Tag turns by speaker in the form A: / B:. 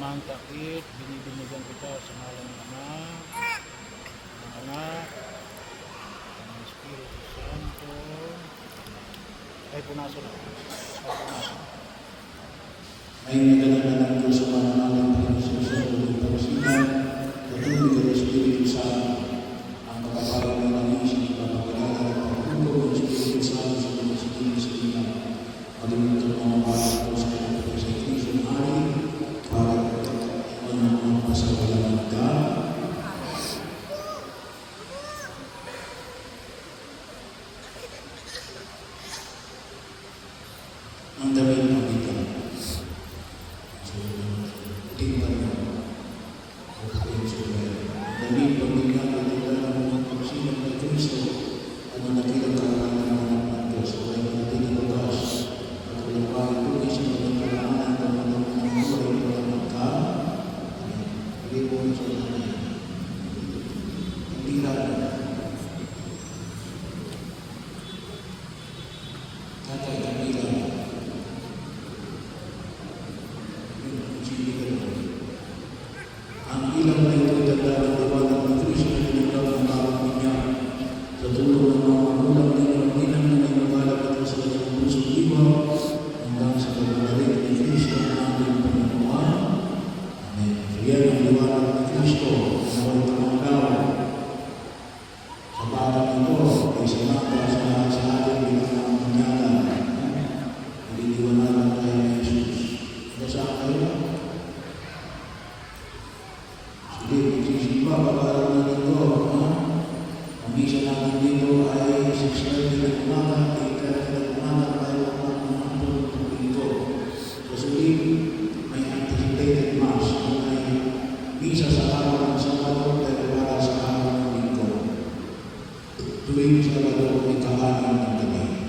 A: anumang takip, binibinigan kita sa ngalan ng Ama, ng Anak, ng Espiritu Santo. Ay, punasan na.
B: Ay nagdala ng Diyos sa pananalang pinagsusunod ng pagsinan, katuloy ng Espiritu Santo, ang makaparang ng nanisip na pagkakala ng pagkukulo ng Espiritu Santo sa mga sigilin sa ilan, malimutan ng mga bata sa kapatid sa Kristo ng Hari, para ang mga pasawalan ng God. Ang damit ng ikan. So, tingnan mo. Okay, so, damit ng ikan at tingnan mo ang pagsilang ng Kristo at ang nakilang karangan ng anak ng Diyos. Kaya natin ang batas at walang bahay tuloy sa mga karangan ng mga buhay ng mga magka. Hindi po ang sa nanay. Hindi natin. Tatay, kami lang. Ang ilang na ito dala ng liwanag ng Kristo na naglaw ng tawag niya sa tulong ng mga magulang ninyo ang ilang na nagmamalapit sa kanyang pusong diwa hanggang sa pagmamalit ni Kristo ang ating Panginoon. Amen. Yan ang liwanag ng Kristo na naway pangalaw sa batang ito ay sumapa sa lahat sa ating bilang manyanan. Nililiwanagan tayo ng Jesus. Nasaan kayo? Sige, magsisimba, pag-aaral na dito. Ang isa namin dito ay 6:30 ng umaga, 8:30 ng umaga, tayo ang mga dito. Sa sulit, may anticipated mass, may misa sa araw ng Sabado, pero para sa araw ng Linggo. Tuwing Sabado, may kahanan ng gabi.